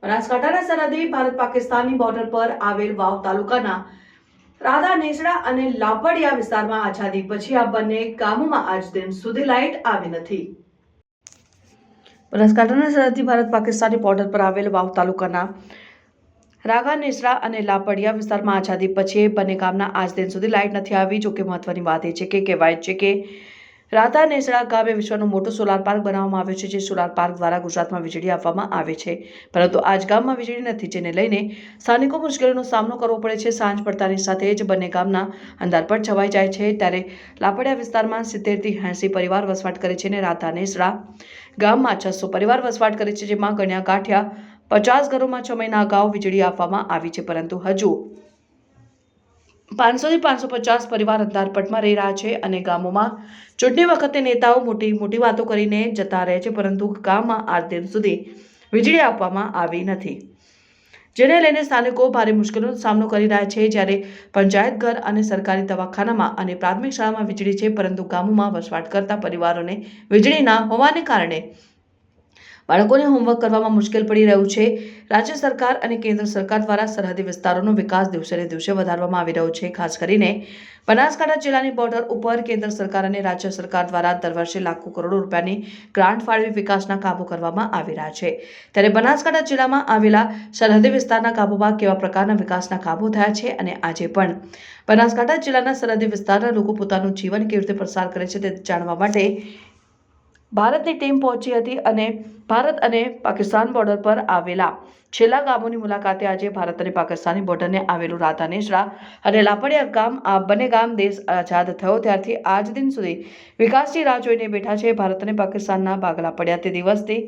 બનાસકાંઠાના સરહદી ભારત પાકિસ્તાનની બોર્ડર પર આવેલ વાવ તાલુકાના રાધા નેસડા અને લાપડિયા વિસ્તારમાં આઝાદી પછી આ બંને ગામોમાં આજ દિન સુધી લાઇટ આવી નથી। બનાસકાંઠાના સરહદી ભારત પાકિસ્તાનની બોર્ડર પર આવેલ વાવ તાલુકાના રાધા નેસડા અને લાપડિયા વિસ્તારમાં આઝાદી પછી બંને ગામના આજ દિન સુધી લાઇટ નથી આવી। જોકે મહત્વની વાત એ છે કે કહેવાય છે કે રાધા નેસડા ગામે વિશ્વનો મોટો સોલાર પાર્ક બનાવવામાં આવ્યો છે, જે સોલાર પાર્ક દ્વારા ગુજરાતમાં વીજળી આપવામાં આવે છે, પરંતુ આજ ગામમાં વીજળી નથી, જેને લઈને સ્થાનિકો મુશ્કેલીનો સામનો કરવો પડે છે। સાંજ પડતાની સાથે જ બંને ગામના અંધારપટ છવાઈ જાય છે, ત્યારે લાપડિયા વિસ્તારમાં 70 થી 80 પરિવાર વસવાટ કરે છે અને રાધા નેસડા ગામમાં 600 પરિવાર વસવાટ કરે છે, જેમાં ગણ્યા ગાંઠ્યા 50 ઘરોમાં 6 મહિના અગાઉ વીજળી આપવામાં આવી છે, પરંતુ હજુ 500 થી 550 પરિવાર અંધારપટમાં રહી રહ્યા છે અને ગામોમાં ચૂંટણી વખતે નેતાઓ મોટી વાતો કરીને જતા રહે છે, પરંતુ ગામમાં આજ દિન સુધી વીજળી આપવામાં આવી નથી, જેને લઈને સ્થાનિકો ભારે મુશ્કેલીનો સામનો કરી રહ્યા છે। જ્યારે પંચાયત ઘર અને સરકારી દવાખાનામાં અને પ્રાથમિક શાળામાં વીજળી છે, પરંતુ ગામોમાં વસવાટ કરતા પરિવારોને વીજળી ના હોવાને કારણે બાળકોને હોમવર્ક કરવામાં મુશ્કેલ પડી રહ્યું છે। રાજ્ય સરકાર અને કેન્દ્ર સરકાર દ્વારા સરહદી વિસ્તારોનો વિકાસ દિવસે ને દિવસે વધારવામાં આવી રહ્યો છે। ખાસ કરીને બનાસકાંઠા જિલ્લાની બોર્ડર ઉપર કેન્દ્ર સરકાર અને રાજ્ય સરકાર દ્વારા દર વર્ષે લાખો કરોડો રૂપિયાની ગ્રાન્ટ ફાળવી વિકાસના કામો કરવામાં આવી રહ્યા છે, ત્યારે બનાસકાંઠા જિલ્લામાં આવેલા સરહદી વિસ્તારના ગામોમાં કેવા પ્રકારના વિકાસના કામો થયા છે અને આજે પણ બનાસકાંઠા જિલ્લાના સરહદી વિસ્તારના લોકો પોતાનું જીવન કેવી રીતે પસાર કરે છે તે જાણવા માટે ભારતની ટીમ પહોંચી હતી અને ભારત અને પાકિસ્તાન બોર્ડર પર આવેલા છેલ્લા ગામોની મુલાકાતે આજે ભારત અને પાકિસ્તાની બોર્ડરને આવેલું રાધા નેસડા અને લાપડિયા ગામ, આ બંને ગામ દેશ આઝાદ થયો ત્યારથી આજ દિન સુધી વિકાસની રાહ જોઈને બેઠા છે। ભારત અને પાકિસ્તાનના ભાગલા પડ્યા તે દિવસથી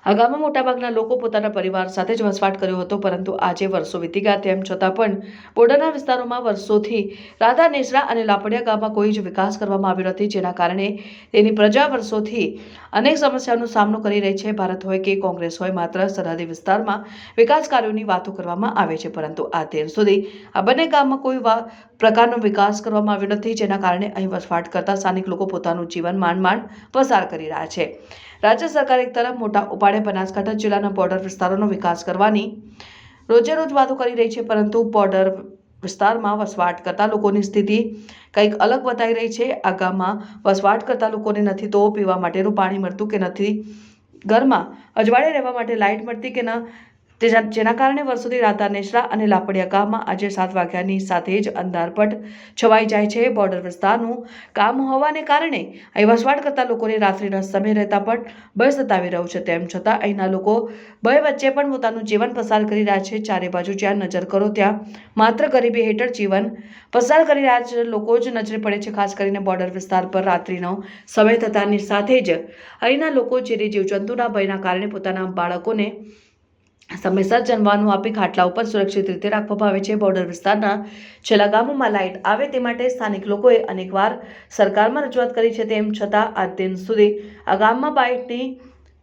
આ ગામમાં મોટાભાગના લોકો પોતાના પરિવાર સાથે જ વસવાટ કર્યો હતો, પરંતુ આજે વર્ષો વીતી ગયા તેમ છતાં પણ બોર્ડરના વિસ્તારોમાં વર્ષોથી રાધા નેસડા અને લાપડિયા ગામમાં કોઈ જ વિકાસ કરવામાં આવ્યો નથી, જેના કારણે તેની પ્રજા વર્ષોથી અનેક સમસ્યાઓનો સામનો કરી રહી છે। ભારત હોય કે કોંગ્રેસ હોય, માત્ર સરહદી વિસ્તારમાં વિકાસ કાર્યોની વાતો કરવામાં આવે છે, પરંતુ આ દિન સુધી આ બંને ગામમાં કોઈ પ્રકારનો વિકાસ કરવામાં આવ્યો નથી, જેના કારણે અહીં વસવાટ કરતા સ્થાનિક લોકો પોતાનું જીવન માંડ પસાર કરી રહ્યા છે। રાજ્ય સરકાર એક તરફ મોટા ઉપાડે બનાસકાંઠા જિલ્લાના બોર્ડર વિસ્તારોનો વિકાસ કરવાની રોજે રોજ વાતો કરી રહી છે, પરંતુ બોર્ડર વિસ્તારમાં વસવાટ કરતા લોકોની સ્થિતિ કંઈક અલગ બતાવી રહી છે। આ ગામમાં વસવાટ કરતા લોકોને નથી તો પીવા માટેનું પાણી મળતું કે નથી ઘરમાં અજવાળે રહેવા માટે લાઇટ મળતી કે ન, જેના કારણે વર્ષોથી રાધા નેસડા અને લાપડિયા ગામમાં આજે 7 વાગ્યાની સાથે જ અંધારપટ છવાઈ જાય છે। બોર્ડર વિસ્તારનું કામ હોવાને કારણે અહીં વસવાટ કરતા લોકોને રાત્રિના સમય રહેતા પણ ભય સતાવી રહ્યું છે, તેમ છતાં અહીંના લોકો ભય વચ્ચે પણ પોતાનું જીવન પસાર કરી રહ્યા છે। ચારે બાજુ જ્યાં નજર કરો ત્યાં માત્ર ગરીબી હેઠળ જીવન પસાર કરી રહ્યા છે લોકો જ નજરે પડે છે। ખાસ કરીને બોર્ડર વિસ્તાર પર રાત્રિનો સમય થતાની સાથે જ અહીંના લોકો ઝેરી જીવજંતુના ભયના કારણે પોતાના બાળકોને સમયસર જમવાનું આપી ખાટલા ઉપર સુરક્ષિત રીતે રાખવામાં આવે છે। બોર્ડર વિસ્તારના છેલ્લા ગામોમાં લાઇટ આવે તે માટે સ્થાનિક લોકોએ અનેકવાર સરકારમાં રજૂઆત કરી છે, તેમ છતાં આજ દિન સુધી આ ગામમાં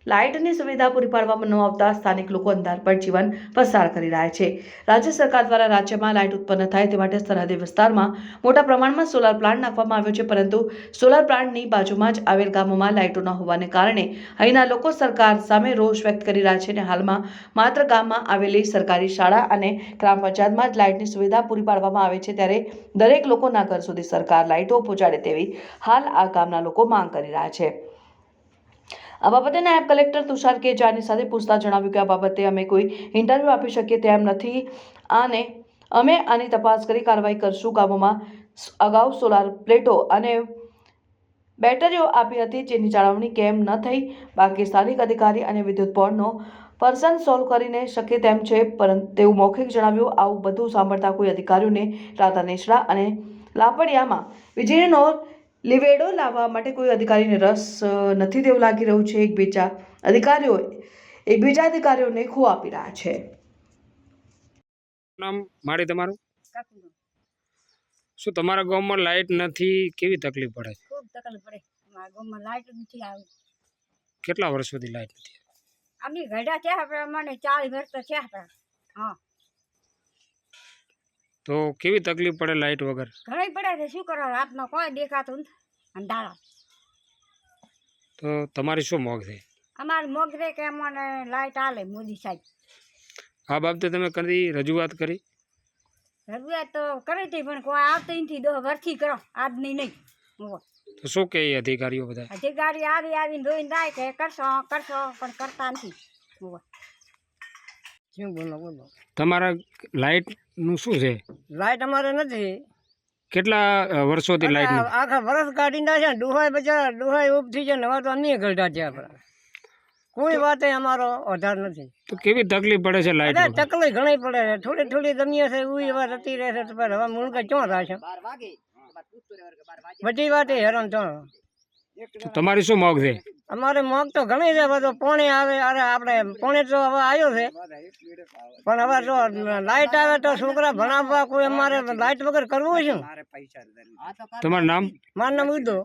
લાઇટની સુવિધા પૂરી પાડવામાં ન આવતા સ્થાનિક લોકો અંધારપટ જીવન પસાર કરી રહ્યા છે। રાજ્ય સરકાર દ્વારા રાજ્યમાં લાઇટ ઉત્પન્ન થાય તે માટે સરહદી વિસ્તારમાં મોટા પ્રમાણમાં સોલાર પ્લાન્ટ નાખવામાં આવ્યો છે, પરંતુ સોલાર પ્લાન્ટની બાજુમાં જ આવેલ ગામોમાં લાઇટો ન હોવાને કારણે અહીંના લોકો સરકાર સામે રોષ વ્યક્ત કરી રહ્યા છે અને હાલમાં માત્ર ગામમાં આવેલી સરકારી શાળા અને ગ્રામ પંચાયતમાં જ લાઇટની સુવિધા પૂરી પાડવામાં આવે છે, ત્યારે દરેક લોકોના ઘર સુધી સરકાર લાઇટો પહોંચાડે તેવી હાલ આ ગામના લોકો માંગ કરી રહ્યા છે। આ બાબતે નાયબ કલેક્ટર તુષાર કે જાની સાથે પૂછતા જણાવ્યું કે આ બાબતે અમે કોઈ ઇન્ટરવ્યૂ આપી શકીએ તેમ નથી અને અમે આની તપાસ કરી કાર્યવાહી કરશું। ગામોમાં અગાઉ સોલાર પ્લેટો અને બેટરીઓ આપી હતી, જેની જાળવણી કેમ ન થઈ, બાકી સ્થાનિક અધિકારી અને વિદ્યુત બોર્ડનો પર્સન સોલ્વ કરીને શકે તેમ છે, પરંતુ તેવું મૌખિક જણાવ્યું। આવું બધું સાંભળતા કોઈ અધિકારીઓને રાધા નેસડા અને લાપડિયામાં વીજળીનો લીવેડો લાવવા માટે કોઈ અધિકારીને રસ નથી તેવું લાગી રહ્યું છે। એકબીજા અધિકારીઓને ખો આપી રહ્યા છે। નામ માડી તમારું? શું તમારા ગામમાં લાઇટ નથી? કેવી તકલીફ પડે? ખૂબ તકલીફ પડે, અમારા ગામમાં લાઇટ નથી આવી। કેટલા વર્ષોથી લાઇટ નથી? અમે ઘડા થયા આપણે મને 40 વર્ષ તો થયા આપણા। હા, તો કેવી તકલીફ પડે લાઇટ વગર? ઘણી પડે છે, શું કરો, રાતનો કોઈ દેખાતું નથી અંધારા। તો તમારી શું માંગ છે? અમારે મોગરે કે અમને લાઈટ આલે મોદી સાહેબ. આ બાબતે તમે કદી રજૂઆત કરી? રજૂઆત તો કરી હતી પણ કોઈ આવતી નથી. 10 વર્ષથી કરો, આજની નહીં. હોવે. તો શું કહે એ અધિકારીઓ બધા? અધિકારી આવીને જોઈને જાય કે કરશો કરશો પણ કરતા નથી. હોવે. શું બોલો બોલો? તમારા લાઇટનું શું છે? લાઈટ અમારે નથી. કેટલા વર્ષોથી લાઇટ નથી? આખા વરસ કાઢી નાખ્યા. ડુહાઈ બચારા ડુહાઈ ઉભ થઈ જાય ને હવે તો અમે ગઢા છે આપણા. કોઈ વાતે અમારો આધાર નથી. તો કેવી તકલીફ પડે છે લાઇટ અરે વગર? તકલીફ ઘણી પડે છે. થોડી થોડી જમીએ છે ઉઈ વાત જતી રહે છે. તો પણ હવે મુલકા ક્યાં થશે? બધી વાતે હેરાન થો. તો તમારી શું માંગ છે? અમારે મોગ તો ઘણી છે. બધો પોણે આવે. અરે આપણે પોણે તો હવે આવ્યો છે પણ હવે જો લાઈટ આવે તો છોકરા ભણાવવા કોઈ અમારે લાઈટ વગર કરવું શું? તમારું નામ? મારું નામ ઉદો.